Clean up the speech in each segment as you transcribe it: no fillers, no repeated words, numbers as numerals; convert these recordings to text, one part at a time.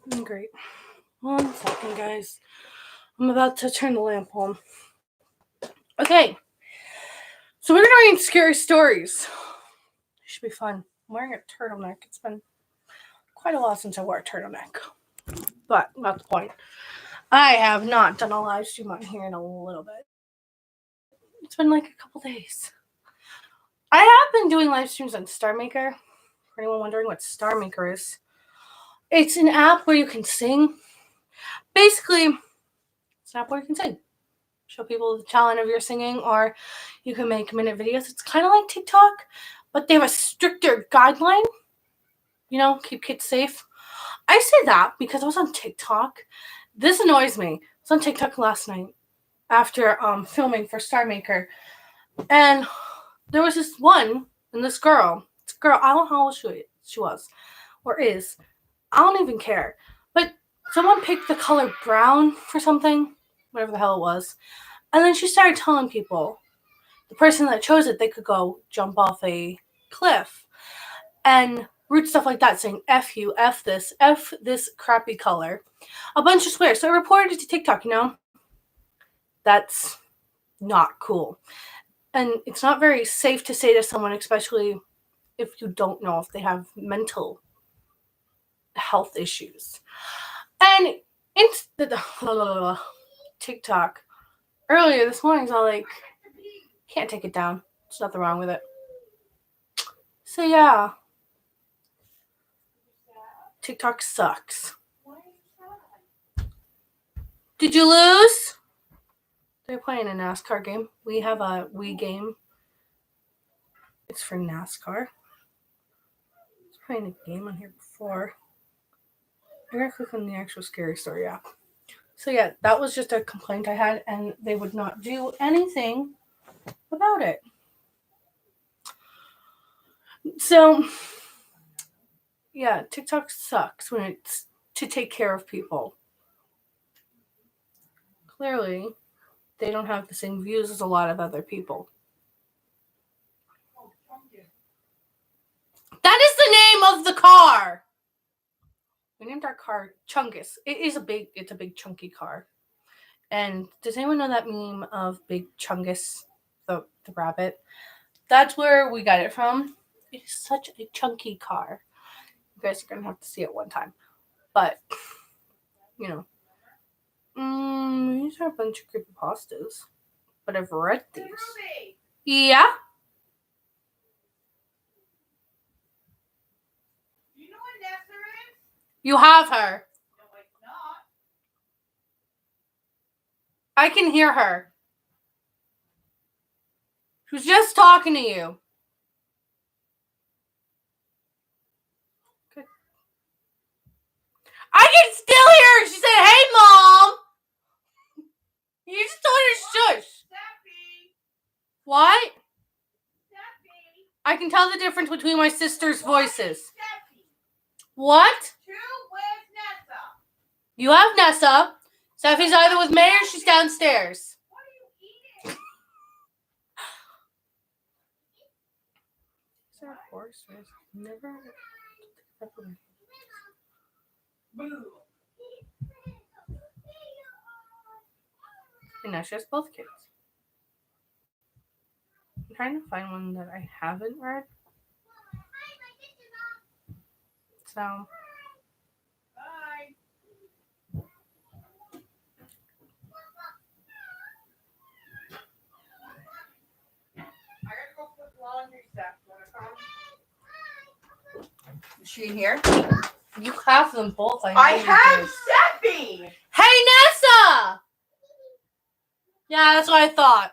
Great. 1 second, guys. I'm about to turn the lamp on. Okay. So we're going to read scary stories. It should be fun. I'm wearing a turtleneck. It's been quite a while since I wore a turtleneck. But not the point. I have not done a live stream on here in a little bit. It's been like a couple days. I have been doing live streams on Star Maker. For anyone wondering what Star Maker is, it's an app where you can sing. Basically, it's an app where you can sing. Show people the talent of your singing, or you can make minute videos. It's kind of like TikTok, but they have a stricter guideline. You know, keep kids safe. I say that because I was on TikTok. This annoys me. I was on TikTok last night after filming for Star Maker, and there was this one, and this girl, I don't know how old she was, or is. I don't even care. But someone picked the color brown for something, whatever the hell it was. And then she started telling people, the person that chose it, they could go jump off a cliff. And root stuff like that, saying, F you, F this crappy color. A bunch of swears. So I reported it to TikTok, you know? That's not cool. And it's not very safe to say to someone, especially if you don't know if they have mental health issues. And it's TikTok. Earlier this morning, I was like, can't take it down. There's nothing wrong with it. So yeah. TikTok sucks. Did you lose? They're playing a NASCAR game. We have a Wii game. It's for NASCAR. I was playing a game on here before. I gotta click on the actual scary story app. So yeah, that was just a complaint I had, and they would not do anything about it. So yeah, TikTok sucks when it's to take care of people. Clearly, they don't have the same views as a lot of other people. That is the name of the car. We named our car Chungus. It's a big chunky car. And does anyone know that meme of Big Chungus, the rabbit? That's where we got it from. It is such a chunky car. You guys are gonna have to see it one time. But you know. These are a bunch of creepypastas. But I've read these. Yeah? Do you know what Nessa is? You have her. No, it's not. I can hear her. She was just talking to you. Good. I can still hear her. She said, hey, Mom. You just told her to shush. Steffi. What? Steffi. I can tell the difference between my sister's voices. Steffi. What? Where's Nessa? You have Nessa. Steffi's either with me or she's downstairs. What are you eating? Is there a horse? Never. Boo. And now she has both kids. I'm trying to find one that I haven't read. So. Bye. I gotta go put laundry stuff. Wanna come? Is she in here? You have them both. I have Steffi. Hey, Nessa! Yeah, that's what I thought.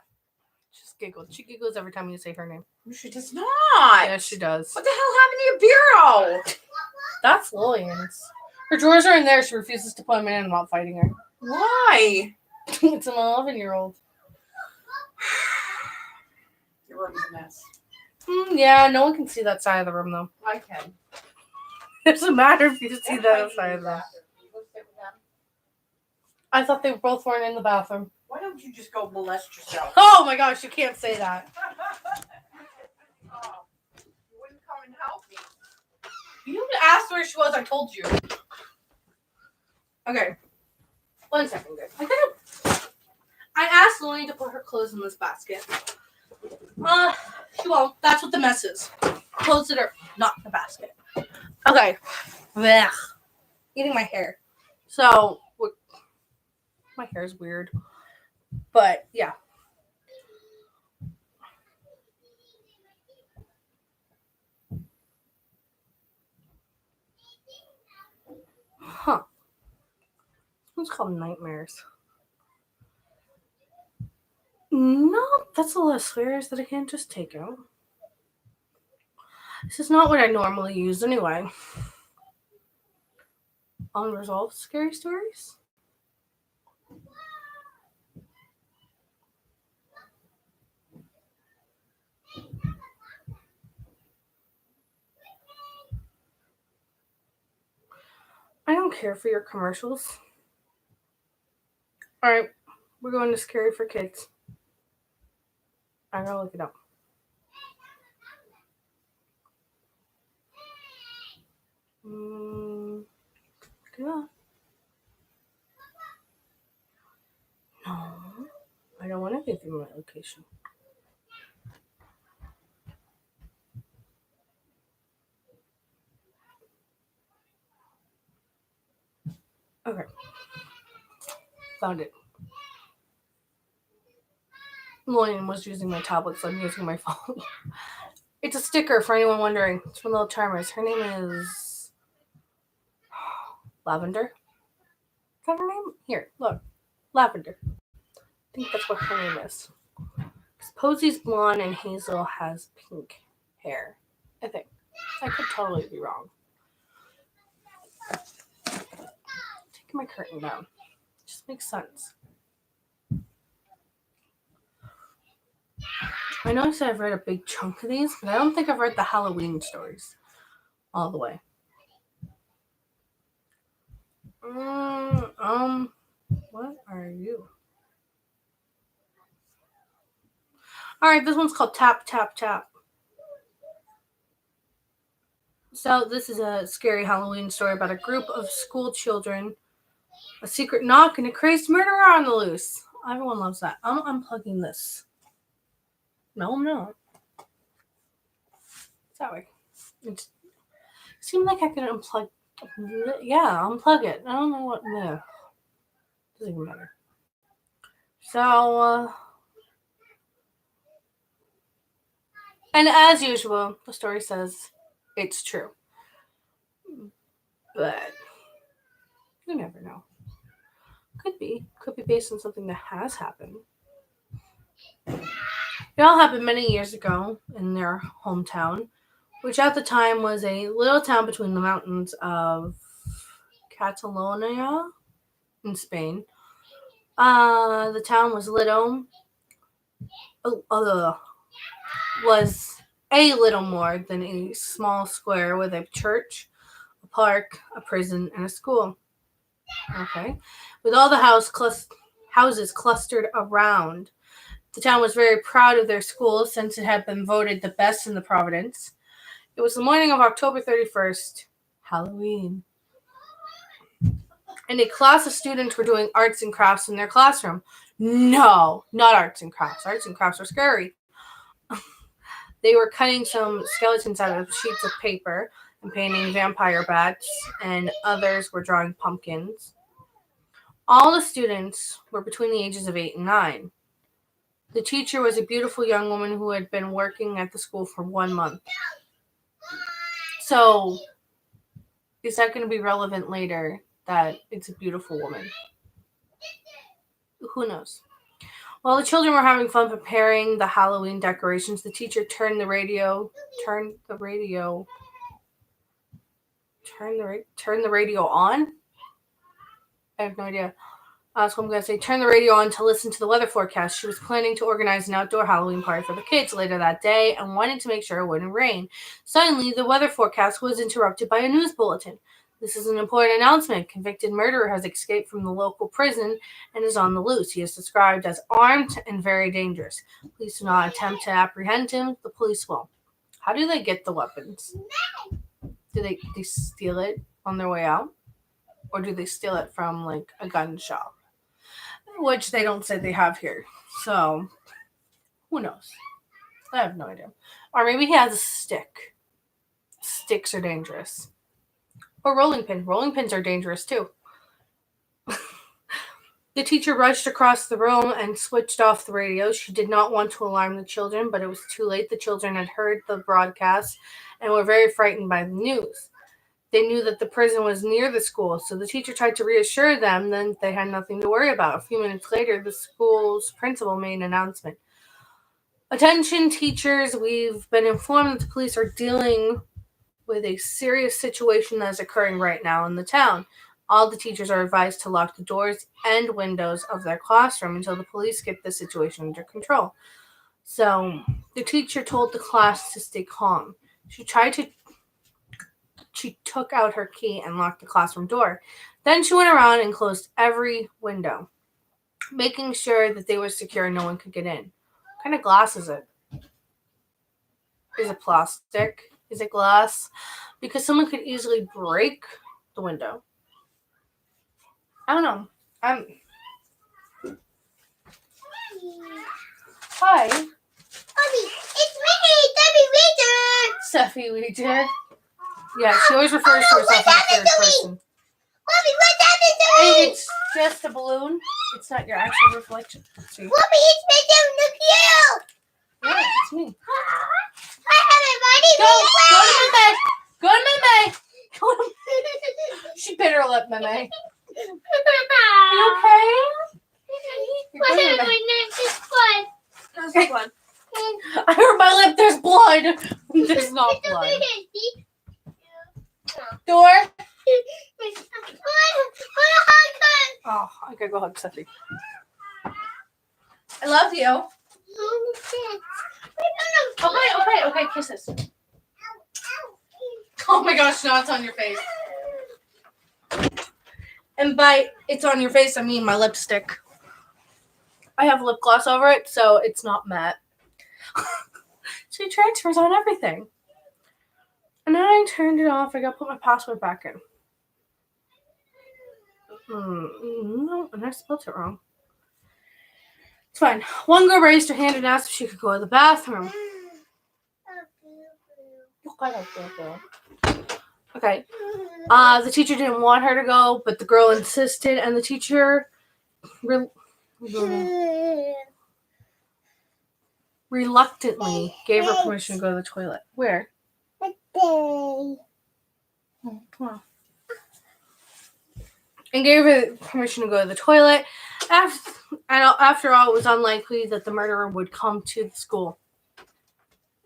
She just giggled. She giggles every time you say her name. She does not. Yes, she does. What the hell happened to your bureau? That's Lillian's. Her drawers are in there. She refuses to put them in. I'm not fighting her. Why? It's an 11-year-old. Your room's a mess. Yeah, no one can see that side of the room, though. I can. It doesn't matter if you see that side of the room. You go sit with them. I thought they both weren't in the bathroom. Why don't you just go molest yourself? Oh my gosh, you can't say that. Oh, you wouldn't come and help me. You asked where she was, I told you. Okay. 1 second, guys. I asked Lily to put her clothes in this basket. She won't. That's what the mess is. Clothes that are not in the basket. Okay. Blech. Eating my hair. So, my hair is weird. But, yeah. Huh. It's called Nightmares. No, that's a lot of swears that I can't just take out. This is not what I normally use anyway. Unresolved scary stories? I don't care for your commercials. Alright, we're going to Scary for Kids. I gotta look it up. Yeah. No, I don't want to give you my location. Okay. Found it. Lillian was using my tablet, so I'm using my phone. It's a sticker for anyone wondering. It's from Little Charmers. Her name is Lavender. Is that her name? Here, look. Lavender. I think that's what her name is. Posey's blonde and Hazel has pink hair. I think. I could totally be wrong. Taking my curtain down. Just makes sense. I know I said I've read a big chunk of these, but I don't think I've read the Halloween stories all the way. What are you? Alright, this one's called Tap, Tap, Tap. So this is a scary Halloween story about a group of school children, a secret knock, and a crazed murderer on the loose. Everyone loves that. I'm unplugging this. No, I'm not. Sorry. It seemed like I could unplug. Yeah, unplug it. I don't know what. No. Doesn't even matter. So, and as usual, the story says it's true. But you never know. Could be based on something that has happened. It all happened many years ago in their hometown, which at the time was a little town between the mountains of Catalonia in Spain. The town was was a little more than a small square with a church, a park, a prison, and a school. Okay, with all the houses clustered around. The town was very proud of their school since it had been voted the best in the province. It was the morning of October 31st, Halloween. And a class of students were doing arts and crafts in their classroom. No, not arts and crafts. Arts and crafts are scary. They were cutting some skeletons out of sheets of paper and painting vampire bats, and others were drawing pumpkins. All the students were between the ages of 8 and 9. The teacher was a beautiful young woman who had been working at the school for 1 month. So, is that going to be relevant later that it's a beautiful woman? Who knows? While the children were having fun preparing the Halloween decorations, the teacher turned the radio on. I have no idea. So I'm going to say turn the radio on to listen to the weather forecast. She was planning to organize an outdoor Halloween party for the kids later that day and wanted to make sure it wouldn't rain. Suddenly, the weather forecast was interrupted by a news bulletin. This is an important announcement. Convicted murderer has escaped from the local prison and is on the loose. He is described as armed and very dangerous. Please do not attempt to apprehend him. The police will. How do they get the weapons? Do they steal it on their way out? Or do they steal it from, like, a gun shop? Which they don't say they have here. So, who knows? I have no idea. Or maybe he has a stick. Sticks are dangerous. Or rolling pins. Rolling pins are dangerous, too. The teacher rushed across the room and switched off the radio. She did not want to alarm the children, but it was too late. The children had heard the broadcast and were very frightened by the news. They knew that the prison was near the school, so the teacher tried to reassure them that they had nothing to worry about. A few minutes later, the school's principal made an announcement. Attention, teachers, we've been informed that the police are dealing with a serious situation that is occurring right now in the town. All the teachers are advised to lock the doors and windows of their classroom until the police get the situation under control. So the teacher told the class to stay calm. She took out her key and locked the classroom door. Then she went around and closed every window, making sure that they were secure and no one could get in. What kind of glass is it? Is it plastic? Is it glass? Because someone could easily break the window. I don't know. Hi. Mommy, it's me, Debbie Reader. Steffi Weeder. Yeah, she always refers to herself in the third person. Mommy, what happened to me? It's just a balloon. It's not your actual reflection. See? Mommy, it's me, look you. Yeah, it's me. I haven't Go to Meme. She bit her lip, Meme. You okay? What happened? There's blood. There's blood. I hurt my lip. There's blood. There's not blood. Door. Oh, I gotta go hug Steffi. I love you. Okay. Kisses. Oh my gosh, now it's on your face. And by it's on your face, I mean my lipstick. I have lip gloss over it, so it's not matte. So it transfers on everything. And then I turned it off. I gotta put my password back in. No, and I spelled it wrong. It's fine. One girl raised her hand and asked if she could go to the bathroom. Okay. The teacher didn't want her to go, but the girl insisted, and the teacher reluctantly gave her permission to go to the toilet. Where? Oh, come on. And gave her permission to go to the toilet. After all, it was unlikely that the murderer would come to the school.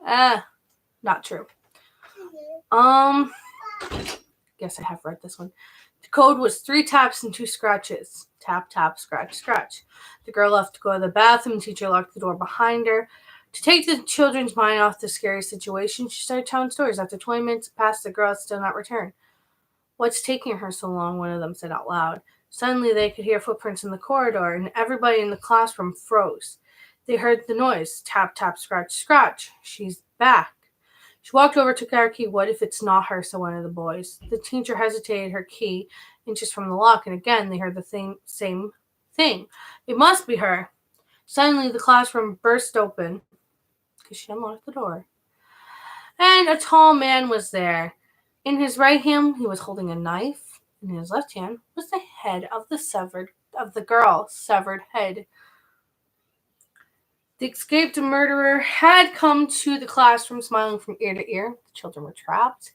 Not true. Guess I have read this one. The code was 3 taps and 2 scratches. Tap, tap, scratch, scratch. The girl left to go to the bathroom. The teacher locked the door behind her. To take the children's mind off the scary situation, she started telling stories. After 20 minutes passed, the girl had still not returned. What's taking her so long? One of them said out loud. Suddenly, they could hear footprints in the corridor, and everybody in the classroom froze. They heard the noise. Tap, tap, scratch, scratch. She's back. She walked over, took out her key. What if it's not her, said one of the boys. The teacher hesitated, her key inches from the lock, and again they heard the same thing. It must be her. Suddenly, the classroom burst open because she unlocked the door. And a tall man was there. In his right hand, he was holding a knife. In his left hand was the head of the girl's severed head. The escaped murderer had come to the classroom, smiling from ear to ear. The children were trapped.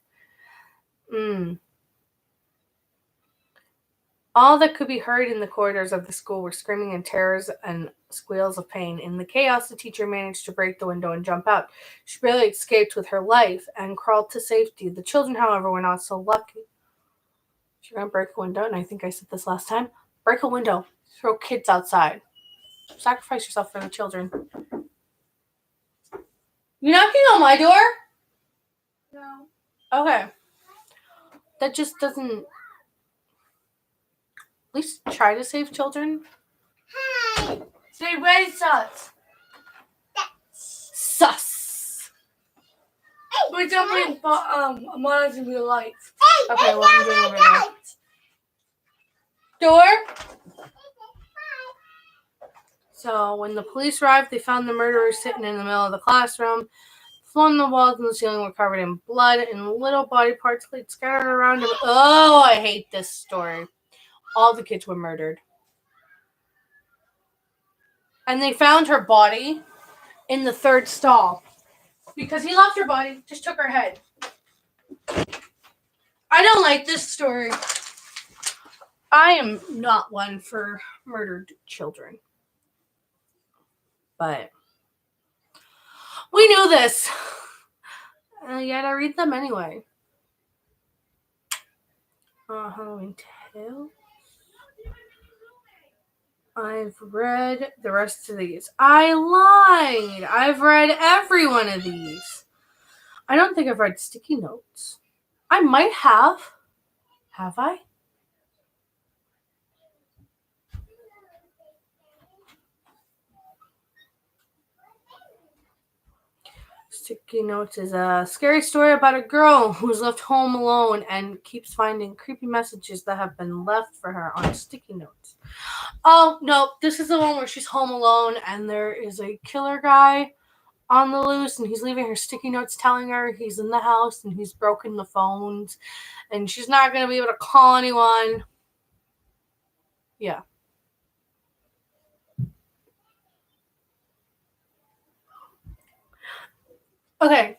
All that could be heard in the corridors of the school were screaming and terrors and squeals of pain. In the chaos, the teacher managed to break the window and jump out. She barely escaped with her life and crawled to safety. The children, however, were not so lucky. If you're going to break a window, and I think I said this last time, break a window. Throw kids outside. Sacrifice yourself for the children. You knocking on my door? No. Okay. That just doesn't... At least try to save children. Hi. Say very sus. Sus. We're jumping monitors in real life. Okay, well, I'm doing it right now. door. So when the police arrived, they found the murderer sitting in the middle of the classroom. Flung the walls and the ceiling were covered in blood, and little body parts laid scattered around him. Oh, I hate this story. All the kids were murdered. And they found her body in the third stall. Because he left her body, just took her head. I don't like this story. I am not one for murdered children. But we knew this. Yet I read them anyway. Halloween Tales. I've read the rest of these. I lied. I've read every one of these. I don't think I've read Sticky Notes. I might have. Have I? Sticky Notes is a scary story about a girl who's left home alone and keeps finding creepy messages that have been left for her on sticky notes. Oh, no, this is the one where she's home alone and there is a killer guy on the loose and he's leaving her sticky notes telling her he's in the house and he's broken the phones and she's not going to be able to call anyone. Yeah. Okay.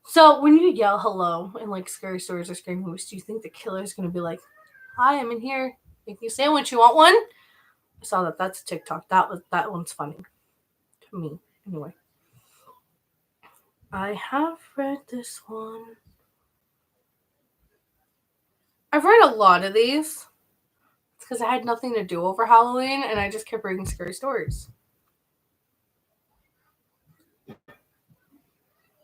So when you yell hello in like scary stories or scary movies, do you think the killer is going to be like, "Hi, I'm in here. Make me a sandwich. You want one?" I saw that. That's a TikTok. That one's funny to me. Anyway, I have read this one. I've read a lot of these. It's because I had nothing to do over Halloween, and I just kept reading scary stories.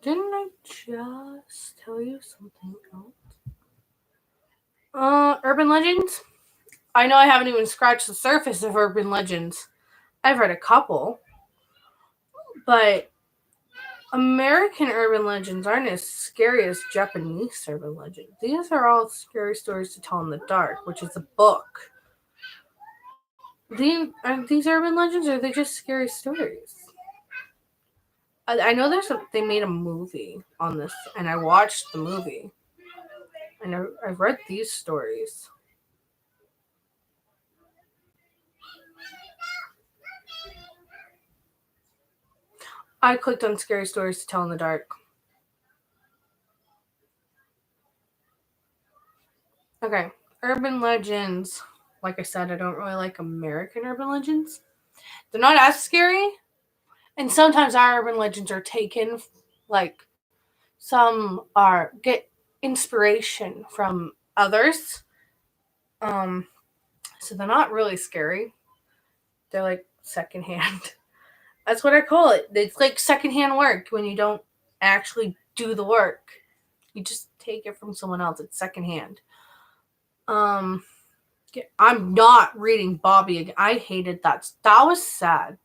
Didn't I just tell you something else? Urban Legends. I know I haven't even scratched the surface of urban legends. I've read a couple, but American urban legends aren't as scary as Japanese urban legends. These are all scary stories to tell in the dark, which is a book. Are these urban legends or are they just scary stories? I know they made a movie on this, and I watched the movie. And I've read these stories. I clicked on scary stories to tell in the dark. Okay, urban legends. Like I said, I don't really like American urban legends. They're not as scary. And sometimes our urban legends are taken, like some get inspiration from others. So they're not really scary. They're like secondhand. That's what I call it. It's like secondhand work when you don't actually do the work. You just take it from someone else. It's secondhand. I'm not reading Bobby again. I hated that. That was sad.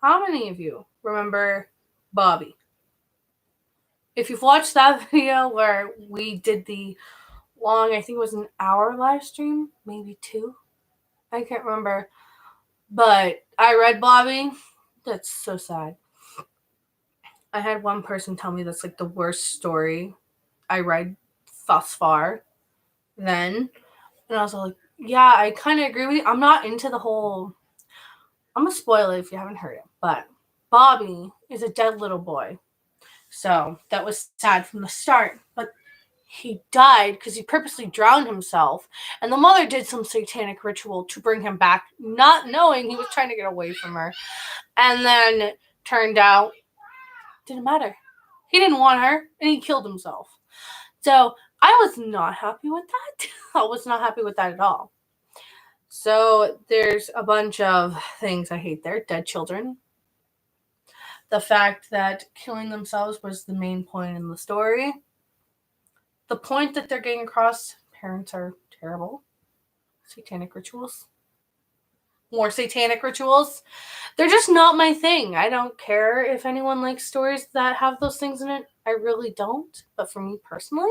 How many of you remember Bobby? If you've watched that video where we did the long, I think it was an hour live stream, maybe 2. I can't remember. But I read Bobby. That's so sad. I had one person tell me that's like the worst story I read thus far. Then. And I was like, yeah, I kind of agree with you. I'm not into the whole... I'm going to spoil it if you haven't heard it. But Bobby is a dead little boy. So that was sad from the start. But he died because he purposely drowned himself. And the mother did some satanic ritual to bring him back, not knowing he was trying to get away from her. And then it turned out, didn't matter. He didn't want her, and he killed himself. So I was not happy with that. I was not happy with that at all. So there's a bunch of things I hate there. Dead children. The fact that killing themselves was the main point in the story. The point that they're getting across, parents are terrible. Satanic rituals. More satanic rituals. They're just not my thing. I don't care if anyone likes stories that have those things in it. I really don't. But for me personally,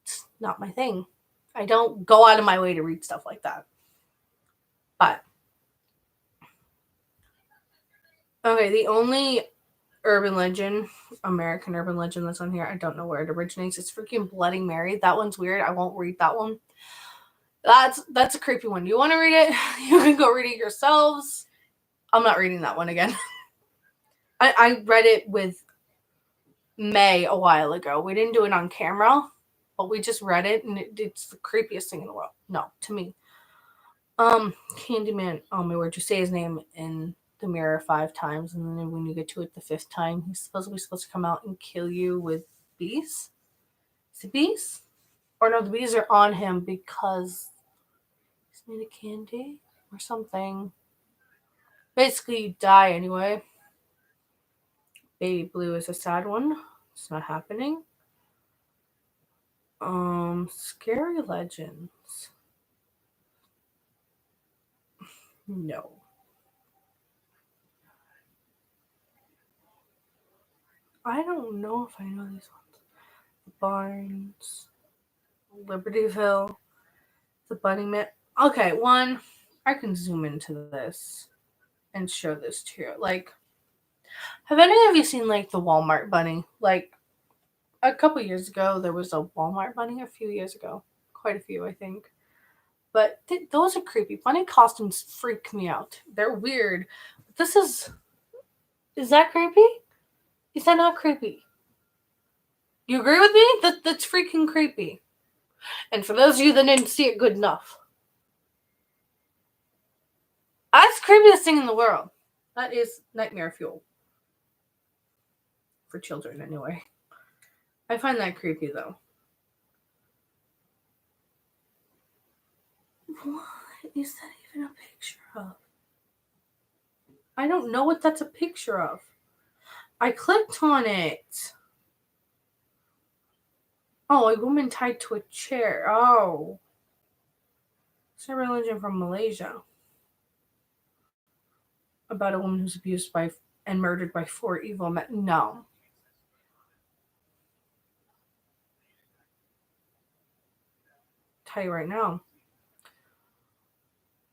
it's not my thing. I don't go out of my way to read stuff like that. But okay, the only urban legend, American urban legend that's on here, I don't know where it originates. It's freaking Bloody Mary. That one's weird. I won't read that one. That's a creepy one. You want to read it? You can go read it yourselves. I'm not reading that one again. I read it with May a while ago. We didn't do it on camera, but we just read it, and it's the creepiest thing in the world. No, to me. Candyman. Oh my word! You say his name in the mirror 5 times, and then when you get to it the 5th time, he's supposed to come out and kill you with bees. Is it bees? Or no, the bees are on him because he's made of candy or something. Basically, you die anyway. Baby Blue is a sad one. It's not happening. Scary legends. No. I don't know if I know these ones. The Barnes, Libertyville, the Bunnyman. Okay, one, I can zoom into this and show this to you. Like, have any of you seen like the Walmart bunny? Like, a couple years ago, there was a Walmart bunny. A few years ago, quite a few, I think. But those are creepy. Bunny costumes freak me out. They're weird. This is that creepy? Is that not creepy? You agree with me? That's freaking creepy. And for those of you that didn't see it good enough, that's the creepiest thing in the world. That is nightmare fuel. For children, anyway. I find that creepy, though. What is that even a picture of? I don't know what that's a picture of. I clicked on it. Oh, a woman tied to a chair. Oh. It's a religion from Malaysia. About a woman who's abused by and murdered by 4 evil men. No. I'll tell you right now.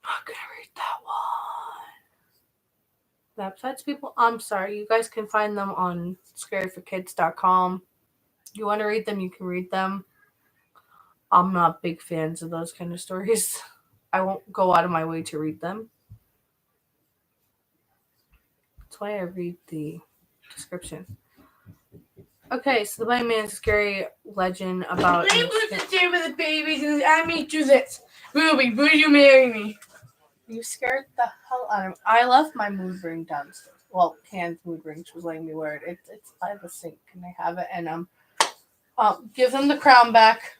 I'm not gonna read that one. The upsets people. I'm sorry. You guys can find them on scaryforkids.com. You want to read them, you can read them. I'm not big fans of those kind of stories. I won't go out of my way to read them. That's why I read the description. Okay, so the Bunnyman is a scary legend about. They put the chair with the babies and I made you this. Ruby, will you marry me? You scared the hell out of me. I left my mood ring downstairs. Well, Can's mood ring. She was letting me wear it. It's by the sink. Can I have it? And give them the crown back.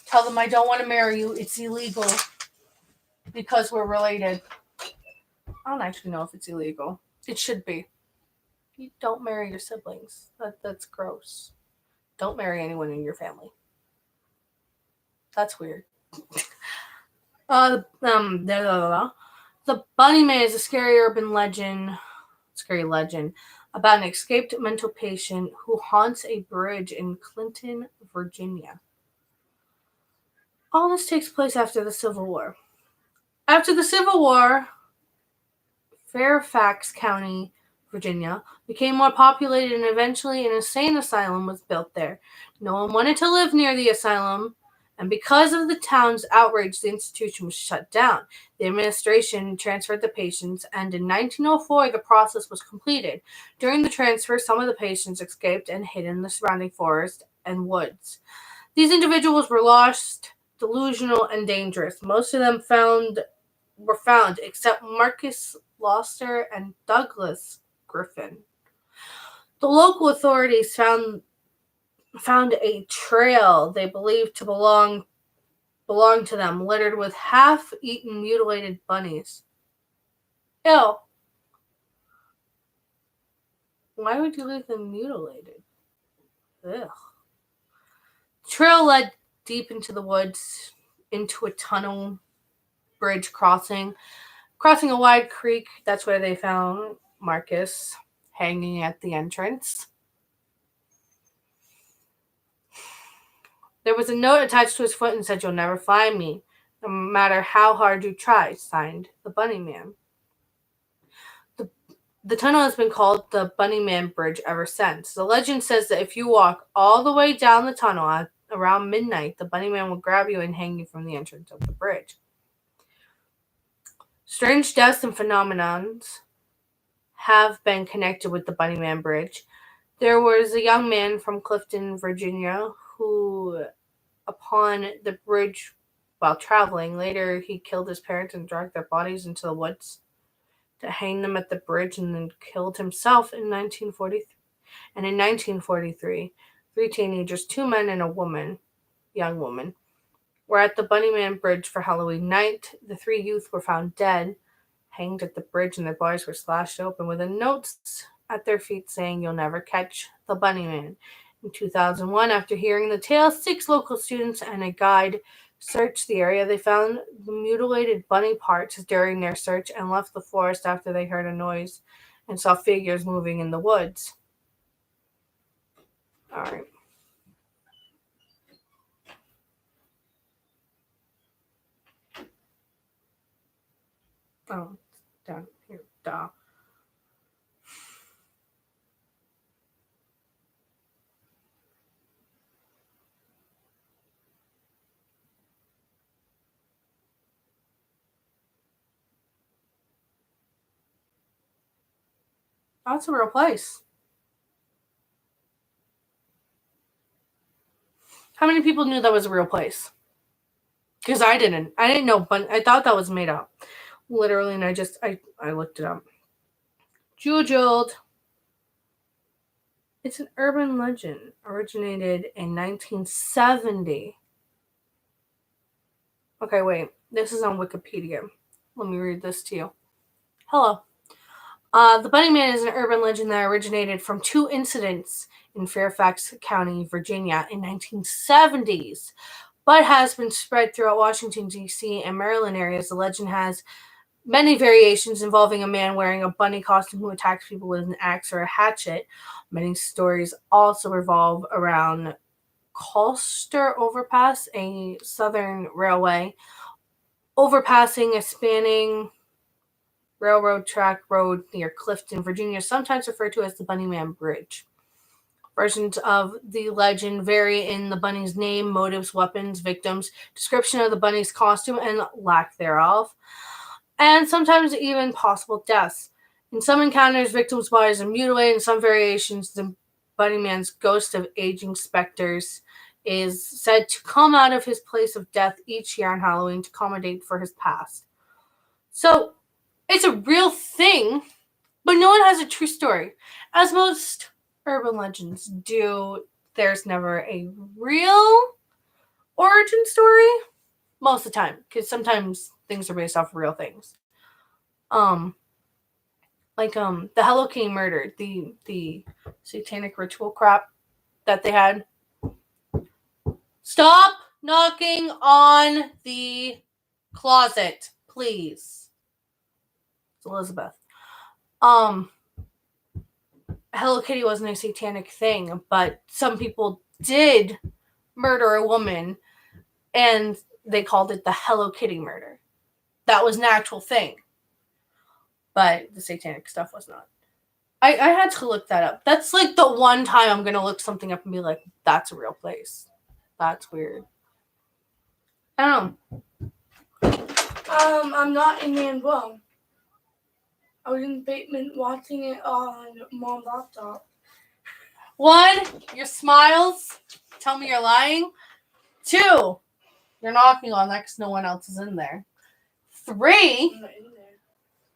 Tell them I don't want to marry you. It's illegal because we're related. I don't actually know if it's illegal. It should be. You don't marry your siblings. That's gross. Don't marry anyone in your family. That's weird. The Bunnyman is a scary legend about an escaped mental patient who haunts a bridge in Clinton, Virginia. All this takes place after the Civil War. After the Civil War, Fairfax County, Virginia, became more populated and eventually an insane asylum was built there. No one wanted to live near the asylum, and because of the town's outrage, the institution was shut down. The administration transferred the patients, and in 1904, the process was completed. During the transfer, some of the patients escaped and hid in the surrounding forest and woods. These individuals were lost, delusional, and dangerous. Most of them were found, except Marcus Loster and Douglas Griffin. The local authorities found a trail they believed to belong to them, littered with half-eaten, mutilated bunnies. Ew. Why would you leave them mutilated? Ugh. The trail led deep into the woods, into a tunnel, bridge crossing a wide creek. That's where they found Marcus hanging at the entrance. There was a note attached to his foot and said, "You'll never find me." no matter how hard you try, signed the Bunnyman. The tunnel has been called the Bunnyman Bridge ever since. The legend says that if you walk all the way down the tunnel at around midnight, the Bunnyman will grab you and hang you from the entrance of the bridge. Strange deaths and phenomenons have been connected with the Bunnyman Bridge. There was a young man from Clifton, Virginia, who, upon the bridge while traveling, later he killed his parents and dragged their bodies into the woods to hang them at the bridge, and then killed himself in 1943. And in 1943, 3 teenagers, 2 men and a young woman, were at the Bunnyman Bridge for Halloween night. The 3 youth were found dead, hanged at the bridge, and their bodies were slashed open with notes at their feet saying, "You'll never catch the Bunnyman." In 2001, after hearing the tale, 6 local students and a guide searched the area. They found the mutilated bunny parts during their search and left the forest after they heard a noise and saw figures moving in the woods. All right. Oh, down here. Duh. That's a real place. How many people knew that was a real place? Because I didn't. I didn't know, but I thought that was made up. Literally, and I looked it up. Jewel-Jeweled. It's an urban legend. Originated in 1970. Okay, wait. This is on Wikipedia. Let me read this to you. Hello. The Bunnyman is an urban legend that originated from 2 incidents in Fairfax County, Virginia in 1970s, but has been spread throughout Washington, D.C. and Maryland areas. The legend has many variations involving a man wearing a bunny costume who attacks people with an axe or a hatchet. Many stories also revolve around Colster Overpass, a southern railway overpassing a spanning railroad track road near Clifton, Virginia, sometimes referred to as the Bunnyman Bridge. Versions of the legend vary in the bunny's name, motives, weapons, victims, description of the bunny's costume and lack thereof, and sometimes even possible deaths. In some encounters, victims' bodies are mutilated. In some variations, the Bunnyman's ghost of aging specters is said to come out of his place of death each year on Halloween to accommodate for his past. So, it's a real thing, but no one has a true story. As most urban legends do, there's never a real origin story. Most of the time, because sometimes things are based off of real things. Like the Hello Kitty murder, the satanic ritual crap that they had. Stop knocking on the closet, please. It's Elizabeth. Hello Kitty wasn't a satanic thing, but some people did murder a woman, and they called it the Hello Kitty murder. That was an actual thing, but the satanic stuff was not. I had to look that up. That's like the one time I'm going to look something up and be like, that's a real place. That's weird. I don't know. I'm not in Man Bum. I was in the basement watching it on Mom's laptop. 1, your smiles tell me you're lying. 2, you're knocking on that because no one else is in there. 3, I'm not in there.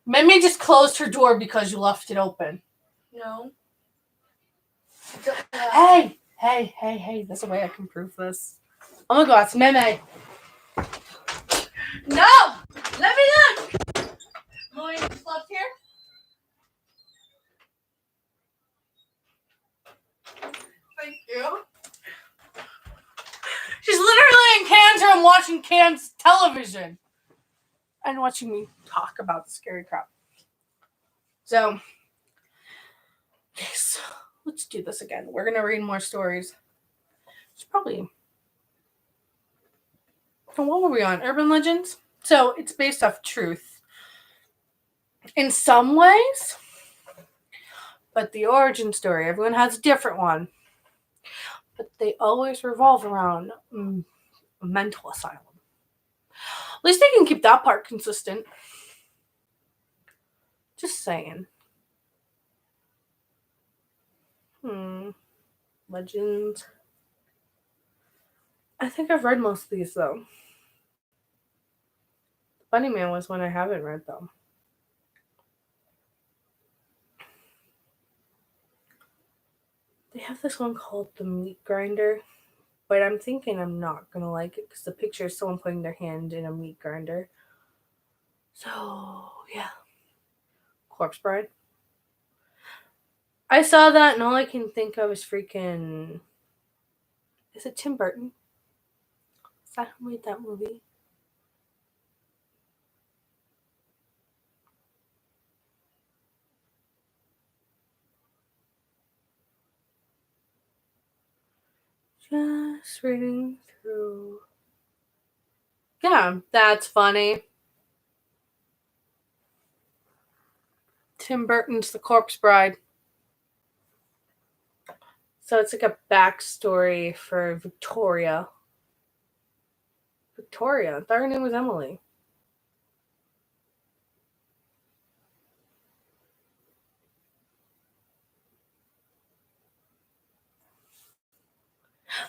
Mimi just closed her door because you left it open. No. Hey, there's a way I can prove this. Oh my god, it's Meme. No! Let me look! Molly just left here? Thank you. She's literally in Cam's room watching Cam's television. And watching me talk about the scary crap. So, yes, let's do this again. We're going to read more stories. It's probably what were we on? Urban legends? So it's based off truth in some ways, but the origin story, everyone has a different one. But they always revolve around a mental asylum. At least they can keep that part consistent. Just saying. Legends. I think I've read most of these though. Bunnyman was one I haven't read though. They have this one called The Meat Grinder, but I'm thinking I'm not gonna like it because the picture is someone putting their hand in a meat grinder. So yeah, Corpse Bride. I saw that and all I can think of is freaking. Is it Tim Burton? Is that who made that movie? Just reading through. Yeah, that's funny. Tim Burton's The Corpse Bride. So it's like a backstory for Victoria. Victoria? I thought her name was Emily.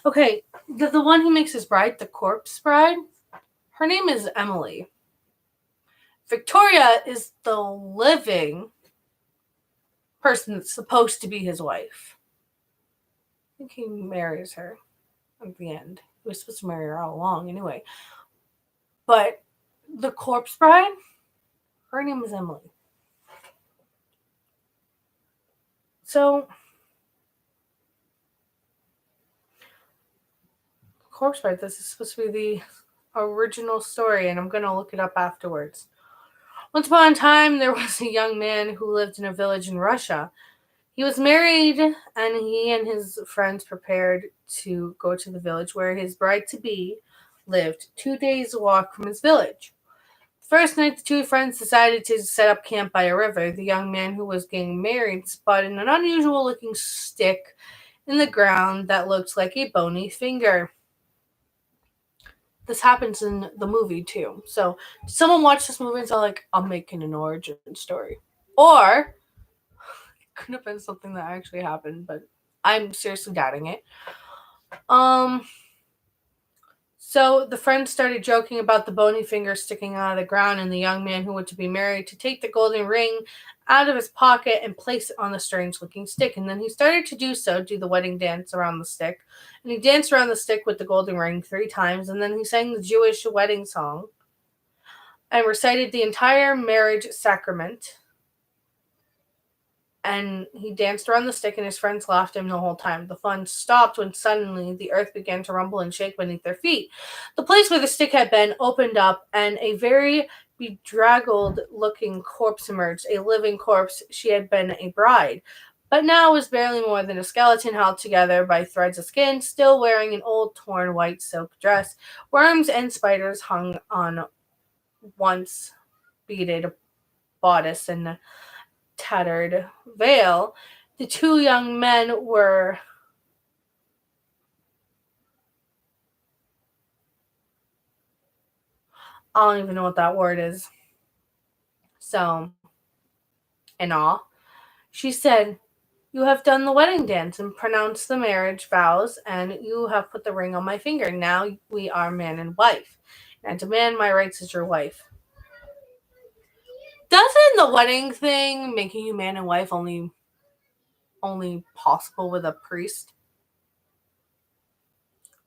Okay, the one who makes his bride, the Corpse Bride, her name is Emily. Victoria is the living person that's supposed to be his wife. I think he marries her at the end. He was supposed to marry her all along anyway. But the Corpse Bride, her name is Emily. So, Corpse Bride, this is supposed to be the original story, and I'm going to look it up afterwards. Once upon a time, there was a young man who lived in a village in Russia. He was married, and he and his friends prepared to go to the village where his bride-to-be lived, 2 days' walk from his village. The first night, the two friends decided to set up camp by a river. The young man who was getting married spotted an unusual-looking stick in the ground that looked like a bony finger. This happens in the movie, too. So, someone watched this movie and saw, like, I'm making an origin story. Or could have been something that actually happened, but I'm seriously doubting it. So the friends started joking about the bony finger sticking out of the ground and the young man who went to be married to take the golden ring out of his pocket and place it on the strange looking stick. And then he started to do the wedding dance around the stick. And he danced around the stick with the golden ring 3 times. And then he sang the Jewish wedding song and recited the entire marriage sacrament. And he danced around the stick and his friends laughed at him the whole time. The fun stopped when suddenly the earth began to rumble and shake beneath their feet. The place where the stick had been opened up and a very bedraggled looking corpse emerged, a living corpse. She had been a bride, but now was barely more than a skeleton held together by threads of skin, still wearing an old torn white silk dress. Worms and spiders hung on once beaded bodice and tattered veil. The 2 young men were I don't even know what that word is. So, in awe, she said, "You have done the wedding dance and pronounced the marriage vows, and you have put the ring on my finger. Now we are man and wife, and I demand my rights as your wife." Doesn't the wedding thing making you man and wife only possible with a priest?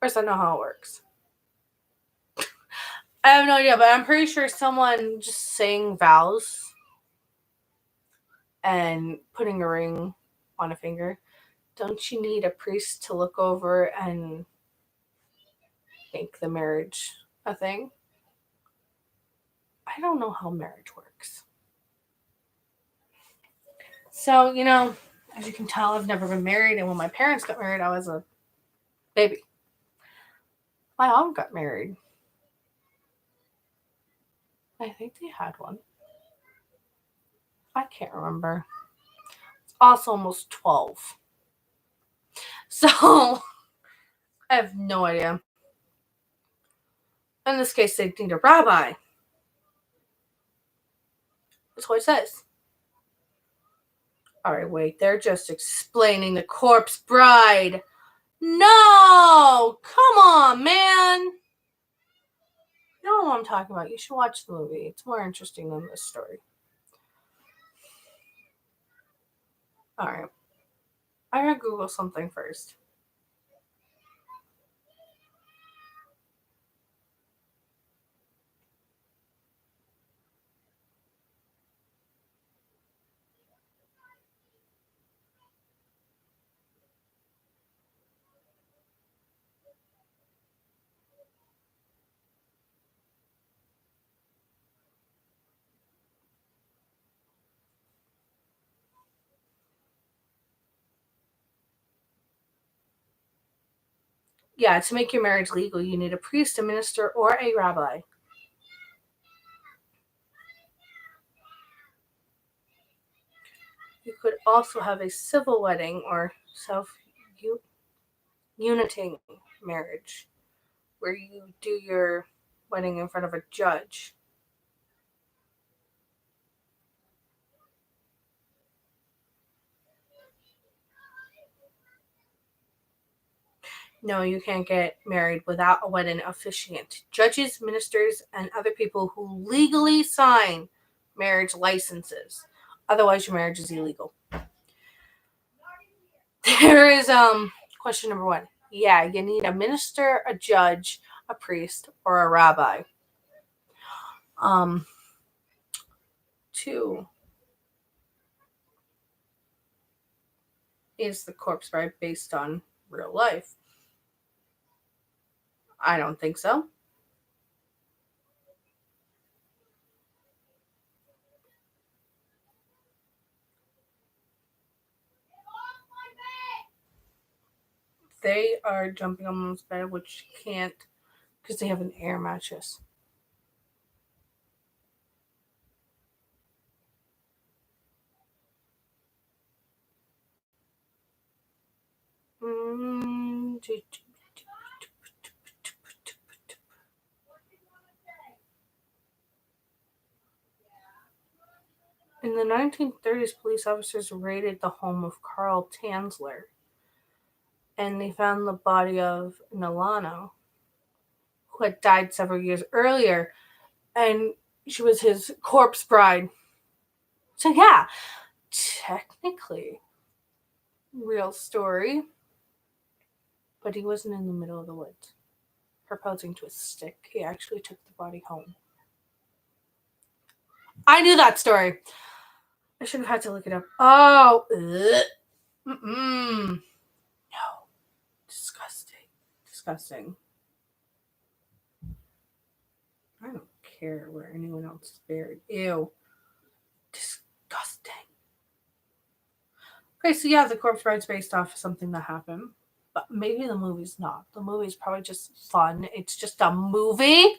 Or is that not how it works? I have no idea, but I'm pretty sure someone just saying vows and putting a ring on a finger, don't you need a priest to look over and make the marriage a thing? I don't know how marriage works. So, as you can tell, I've never been married, and when my parents got married, I was a baby. My mom got married I think they had one. I can't remember. It's also almost 12. So, I have no idea. In this case, they need a rabbi. That's what it says. Alright, wait. They're just explaining the corpse bride. No! Come on, man! You know what I'm talking about. You should watch the movie. It's more interesting than this story. Alright. I'm going to Google something first. Yeah, to make your marriage legal, you need a priest, a minister, or a rabbi. You could also have a civil wedding or self-uniting marriage, where you do your wedding in front of a judge. No, you can't get married without a wedding officiant. Judges, ministers, and other people who legally sign marriage licenses. Otherwise, your marriage is illegal. There is question number 1. Yeah, you need a minister, a judge, a priest, or a rabbi. 2. Is the corpse bride based on real life? I don't think so. They are jumping on mom's bed, which can't because they have an air mattress. In the 1930s, police officers raided the home of Carl Tanzler, and they found the body of Nalano, who had died several years earlier, and she was his corpse bride. So yeah, technically, real story, but he wasn't in the middle of the woods proposing to a stick. He actually took the body home. I knew that story. I should have had to look it up. Oh, no, disgusting. I don't care where anyone else is buried. Ew, disgusting. Okay, so yeah, the corpse bride's based off of something that happened, but maybe the movie's not. The movie's probably just fun. It's just a movie.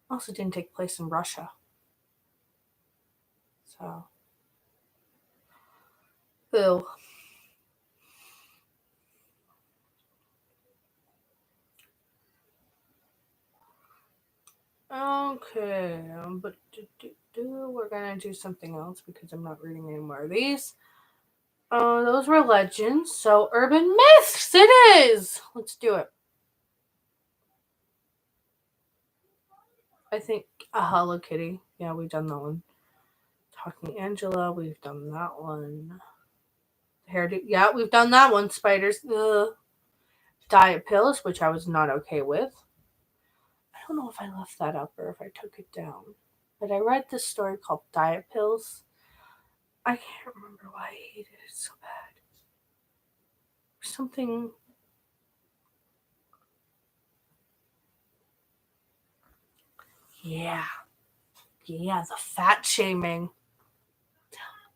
Also didn't take place in Russia. So, ew. Okay, but we're gonna do something else because I'm not reading any more of these. Those were legends, so urban myths it is! Let's do it. I think a Hello Kitty. Yeah, we've done that one. Talking Angela, we've done that one. Hairdo, yeah, we've done that one. Spiders, diet pills, which I was not okay with. I don't know if I left that up or if I took it down, but I read this story called Diet Pills. I can't remember why I hated it so bad. Something. Yeah, the fat shaming.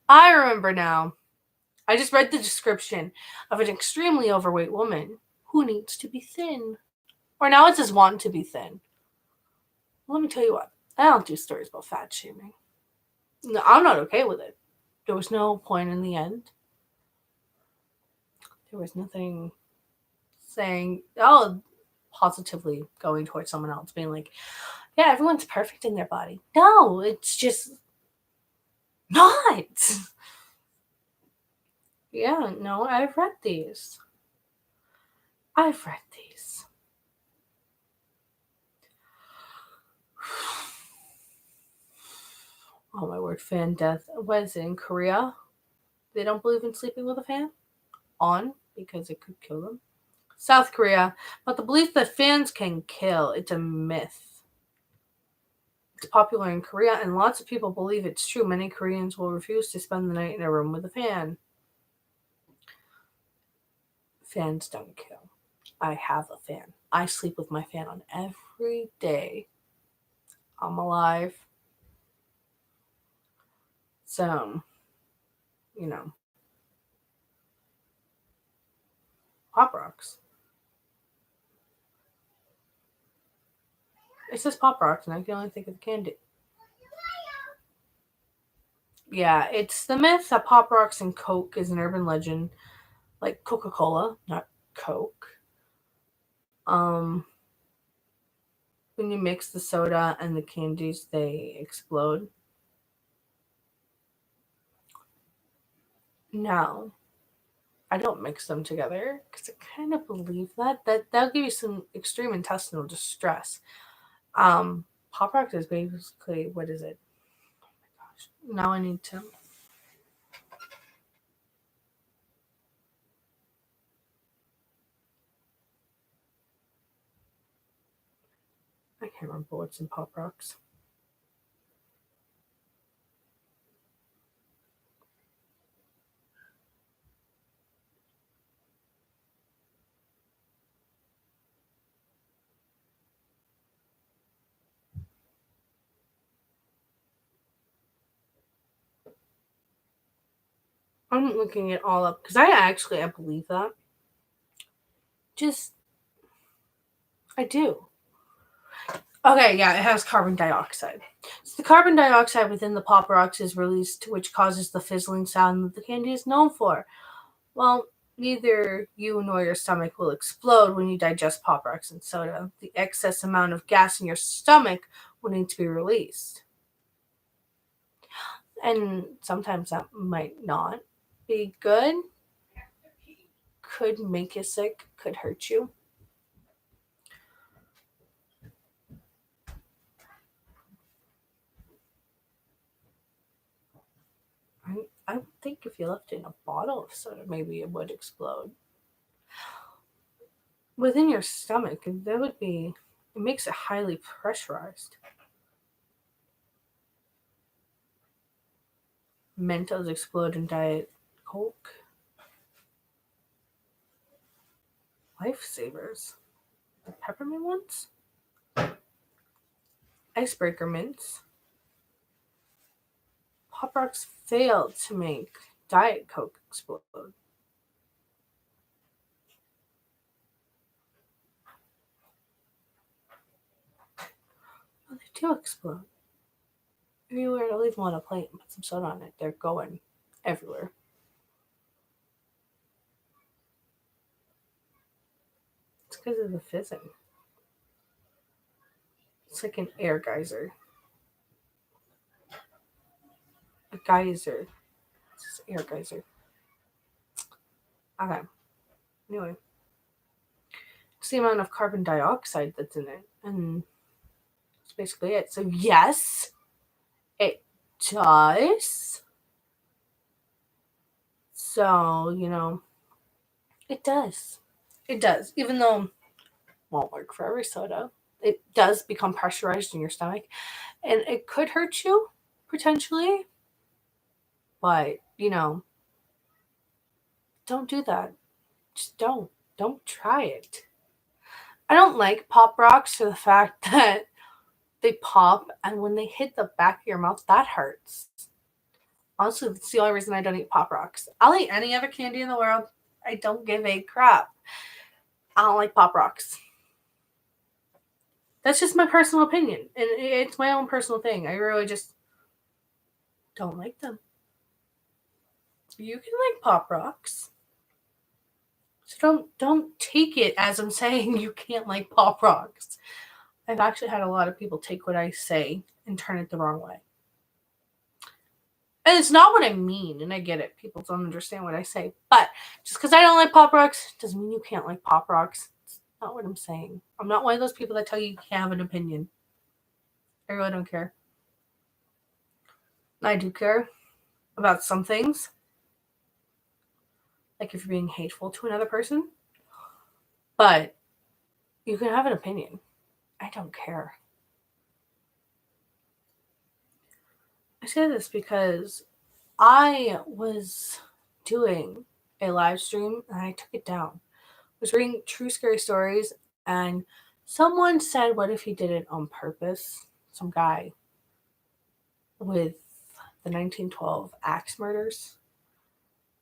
I remember now. I just read the description of an extremely overweight woman who needs to be thin. Or now it's just wanting to be thin. Well, let me tell you what. I don't do stories about fat shaming. No, I'm not okay with it. There was no point in the end. There was nothing saying, positively going towards someone else, being like, yeah, everyone's perfect in their body. No, it's just not. Yeah, no, I've read these. Oh my word, fan death. What is it, in Korea? They don't believe in sleeping with a fan on because it could kill them. South Korea, but the belief that fans can kill, it's a myth. It's popular in Korea, and lots of people believe it's true. Many Koreans will refuse to spend the night in a room with a fan. Fans don't kill. I have a fan. I sleep with my fan on every day. I'm alive. So, Pop Rocks. It says Pop Rocks, and I can only think of candy. Yeah, it's the myth that Pop Rocks and Coke is an urban legend, like Coca-Cola, not Coke. When you mix the soda and the candies, they explode. No, I don't mix them together because I kind of believe that'll give you some extreme intestinal distress. Pop Rocks is basically, what is it? Oh my gosh! Now I need to. I can't remember what's in Pop Rocks. I'm looking it all up because I believe that. I do. Okay, yeah, it has carbon dioxide. So the carbon dioxide within the Pop Rocks is released, which causes the fizzling sound that the candy is known for. Well, neither you nor your stomach will explode when you digest Pop Rocks and soda. The excess amount of gas in your stomach will need to be released. And sometimes that might not be good. Could make you sick, could hurt you. I would think if you left it in a bottle of soda, maybe it would explode. Within your stomach, it makes it highly pressurized. Mentos explode in Diet Coke. Lifesavers. The peppermint ones? Icebreaker mints. Pop Rocks failed to make Diet Coke explode. Oh, they do explode. If you were to leave them on a plate and put some soda on it, they're going everywhere. It's because of the fizzing. It's like an air geyser. A geyser. It's just air geyser. Okay. Anyway. It's the amount of carbon dioxide that's in it. And that's basically it. So yes, it does. So, it does. It does. Even though it won't work for every soda, it does become pressurized in your stomach. And it could hurt you, potentially. But, don't do that. Just don't. Don't try it. I don't like Pop Rocks for the fact that they pop, and when they hit the back of your mouth, that hurts. Honestly, that's the only reason I don't eat Pop Rocks. I'll eat any other candy in the world. I don't give a crap. I don't like Pop Rocks. That's just my personal opinion. And it's my own personal thing. I really just don't like them. You can like Pop Rocks. So don't take it as I'm saying you can't like Pop Rocks. I've actually had a lot of people take what I say and turn it the wrong way. And it's not what I mean, and I get it. People don't understand what I say. But just because I don't like Pop Rocks doesn't mean you can't like Pop Rocks. It's not what I'm saying. I'm not one of those people that tell you can't have an opinion. I really don't care. I do care about some things. Like if you're being hateful to another person. But you can have an opinion. I don't care. I say this because I was doing a live stream and I took it down. I was reading true scary stories and someone said, what if he did it on purpose? Some guy with the 1912 axe murders.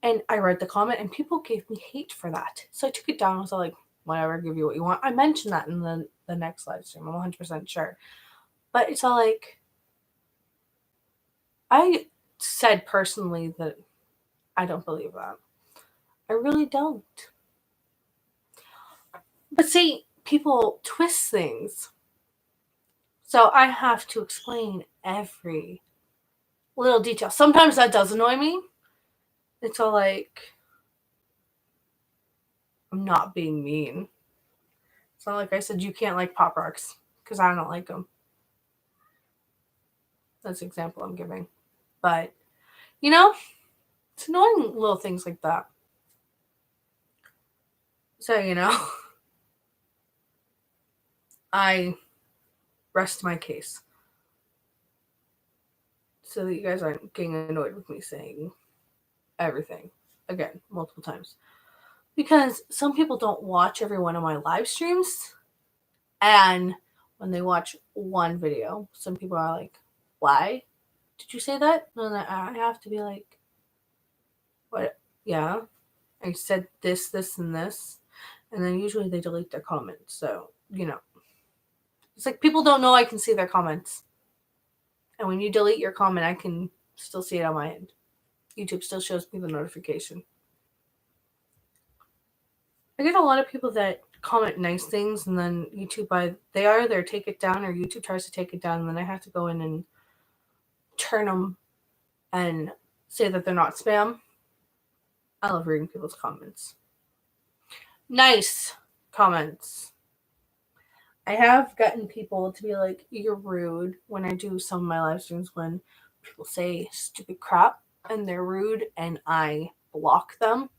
And I read the comment and people gave me hate for that. So I took it down. I was like, whatever, give you what you want. I mentioned that in the next live stream. I'm 100% sure. But it's all like, I said personally that I don't believe that. I really don't. But see, people twist things. So I have to explain every little detail. Sometimes that does annoy me. It's all like, I'm not being mean. It's not like I said you can't like Pop Rocks because I don't like them. That's the example I'm giving. But, it's annoying little things like that. So, I rest my case. So that you guys aren't getting annoyed with me saying everything again multiple times. Because some people don't watch every one of my live streams. And when they watch one video, some people are like, why did you say that? And I have to be like, what? Yeah, I said this, this, and this. And then usually they delete their comments. So, it's like people don't know I can see their comments. And when you delete your comment, I can still see it on my end. YouTube still shows me the notification. I get a lot of people that comment nice things and then YouTube they either take it down or YouTube tries to take it down and then I have to go in and turn them and say that they're not spam. I love reading people's comments. Nice comments. I have gotten people to be like, you're rude when I do some of my live streams when people say stupid crap and they're rude and I block them.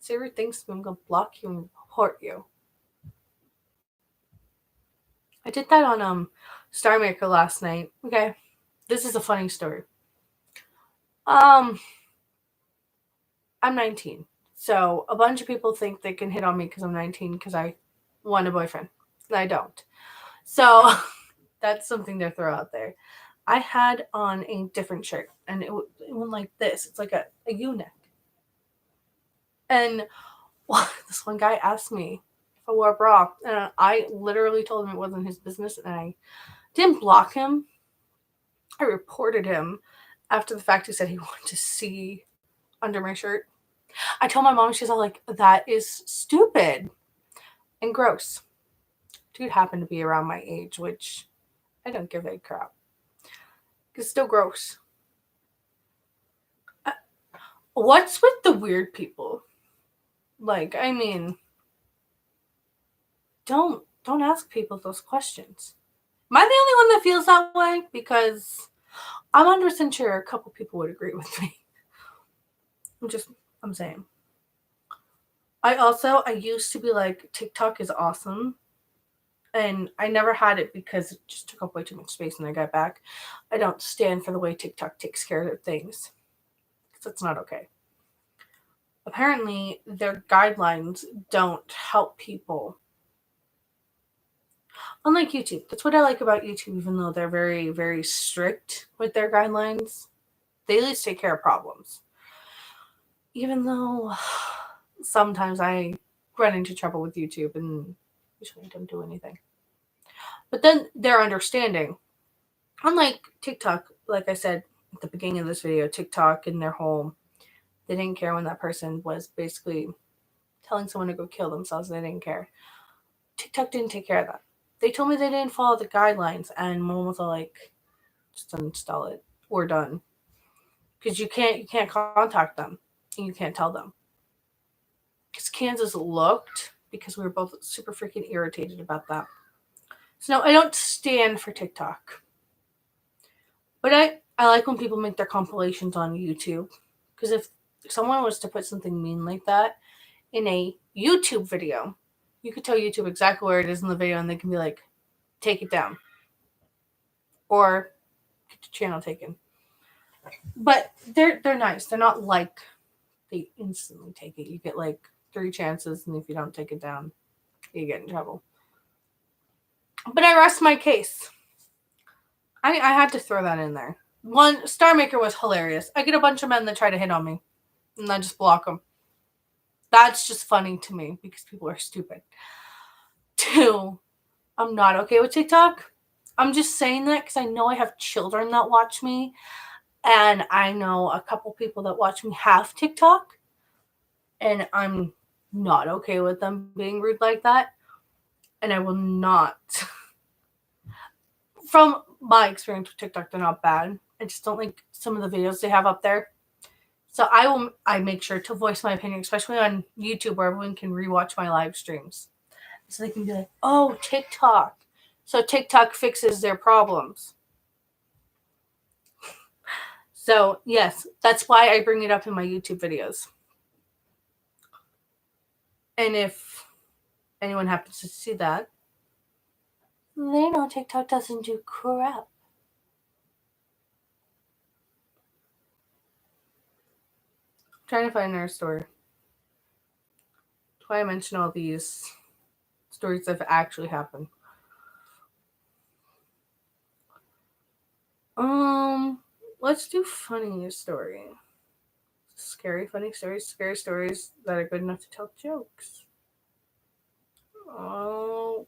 Say rude things to me, I'm going to block you and report you. I did that on Star Maker last night. Okay, this is a funny story. I'm 19. So a bunch of people think they can hit on me because I'm 19 because I want a boyfriend. And I don't. So that's something to throw out there. I had on a different shirt and it went like this. It's like a U-neck. And this one guy asked me if I wore a bra. And I literally told him it wasn't his business. And I didn't block him. I reported him after the fact. He said he wanted to see under my shirt. I told my mom, she's all like, that is stupid and gross. Dude happened to be around my age, which I don't give a crap. It's still gross. What's with the weird people? Like, I mean, don't ask people those questions. Am I the only one that feels that way? Because I'm 100% sure a couple people would agree with me. I'm saying. I used to be like, TikTok is awesome. And I never had it because it just took up way too much space and I got back. I don't stand for the way TikTok takes care of things. Because it's not okay. Apparently, their guidelines don't help people. Unlike YouTube. That's what I like about YouTube, even though they're very, very strict with their guidelines. They at least take care of problems. Even though sometimes I run into trouble with YouTube and usually don't do anything. But then they're understanding. Unlike TikTok, like I said at the beginning of this video, TikTok and their whole, they didn't care when that person was basically telling someone to go kill themselves. They didn't care. TikTok didn't take care of that. They told me they didn't follow the guidelines, and mom was all like, just uninstall it. We're done. Because you can't contact them, and you can't tell them. Because Kansas looked, because we were both super freaking irritated about that. So no, I don't stand for TikTok. But I like when people make their compilations on YouTube. Because if someone was to put something mean like that in a YouTube video, you could tell YouTube exactly where it is in the video, and they can be like, take it down. Or get the channel taken. But they're nice. They're not like they instantly take it. You get like 3 chances, and if you don't take it down, you get in trouble. But I rest my case. I had to throw that in there. One, Star Maker was hilarious. I get a bunch of men that try to hit on me, and I just block them. That's just funny to me because people are stupid. 2, I'm not okay with TikTok. I'm just saying that because I know I have children that watch me, and I know a couple people that watch me have TikTok, and I'm not okay with them being rude like that, and I will not. From my experience with TikTok, they're not bad. I just don't like some of the videos they have up there. So I make sure to voice my opinion, especially on YouTube where everyone can rewatch my live streams. So they can be like, oh, TikTok. So TikTok fixes their problems. So yes, that's why I bring it up in my YouTube videos. And if anyone happens to see that, they know TikTok doesn't do crap. Trying to find another story. That's why I mention all these stories that have actually happened. Let's do funny story. Scary, funny stories, scary stories that are good enough to tell jokes. Oh.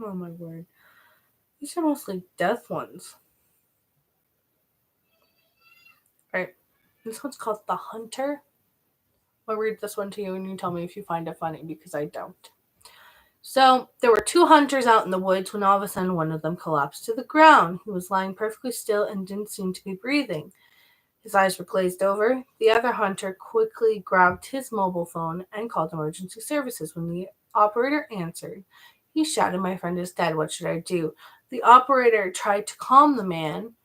Oh my word. These are mostly death ones. Right. This one's called The Hunter. I'll read this one to you and you tell me if you find it funny because I don't. So, there were 2 hunters out in the woods when all of a sudden one of them collapsed to the ground. He was lying perfectly still and didn't seem to be breathing. His eyes were glazed over. The other hunter quickly grabbed his mobile phone and called emergency services. When the operator answered, he shouted, "My friend is dead. What should I do?" The operator tried to calm the man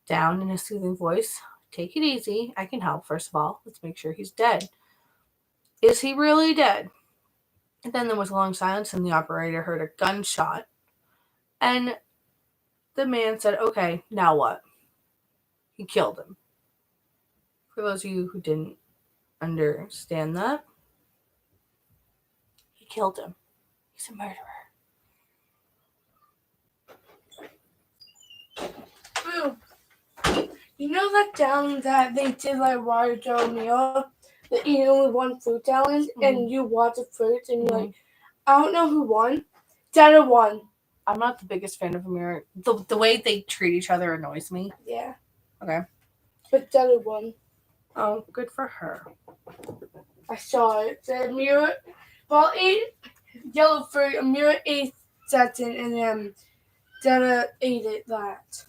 down in a soothing voice. "Take it easy. I can help. First of all, let's make sure he's dead." "Is he really dead?" And then there was a long silence, and the operator heard a gunshot. And the man said, "Okay, now what?" He killed him. For those of you who didn't understand that, he killed him. He's a murderer. Boo. You know that challenge that they did like Water Joe meal? That eat only one fruit challenge, and you watch the fruits, and you're like, I don't know who won. Dada won. I'm not the biggest fan of Amira. The way they treat each other annoys me. Yeah. Okay. But Dada won. Oh, good for her. I saw it. The Amira, well, ate yellow fruit. Amira ate Satin, and then Dada ate it that.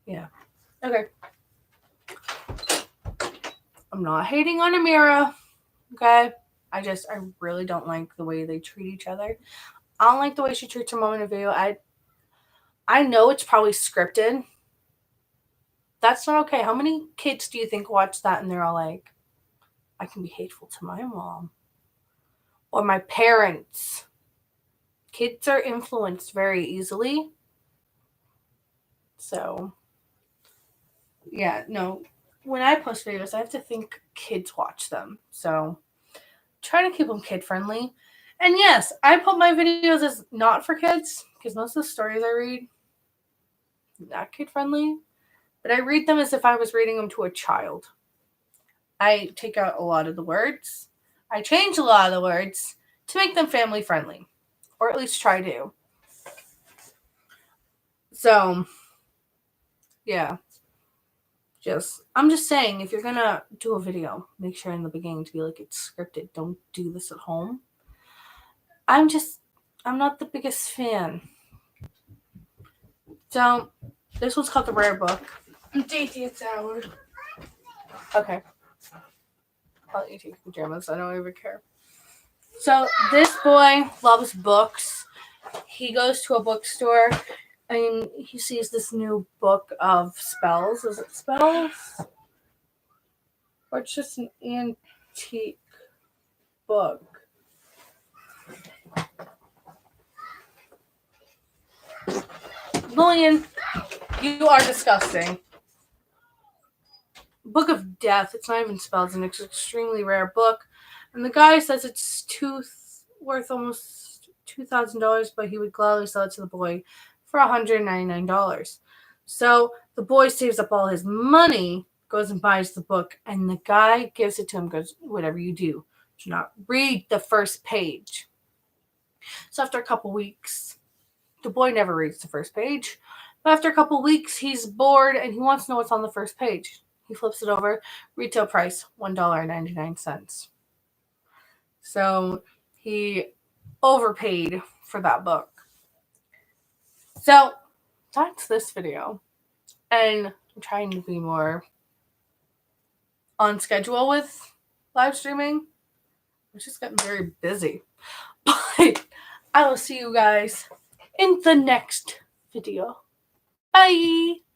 Yeah. Okay. I'm not hating on Amira. Okay. I really don't like the way they treat each other. I don't like the way she treats her mom in a video. I know it's probably scripted. That's not okay. How many kids do you think watch that and they're all like, I can be hateful to my mom or my parents? Kids are influenced very easily. So, yeah, no. When I post videos, I have to think kids watch them. So, try to keep them kid friendly. And yes, I put my videos as not for kids because most of the stories I read not kid-friendly, but I read them as if I was reading them to a child. I take out a lot of the words. I change a lot of the words to make them family-friendly, or at least try to. So, yeah. I'm just saying, if you're gonna do a video, make sure in the beginning to be like, it's scripted. Don't do this at home. I'm not the biggest fan. So, this one's called The Rare Book. It's hour. Okay. I'll let you take your pajamas. I don't even care. So, this boy loves books. He goes to a bookstore and he sees this new book of spells. Is it spells? Or it's just an antique book? Lillian, you are disgusting. Book of Death. It's not even spells, and it's an extremely rare book. And the guy says it's worth almost $2,000, but he would gladly sell it to the boy for $199. So the boy saves up all his money, goes and buys the book, and the guy gives it to him, goes, whatever you do not read the first page. So after a couple weeks, the boy never reads the first page. But after a couple weeks, he's bored and he wants to know what's on the first page. He flips it over. Retail price, $1.99. So he overpaid for that book. So that's this video. And I'm trying to be more on schedule with live streaming. I'm just getting very busy. But I will see you guys in the next video. Bye!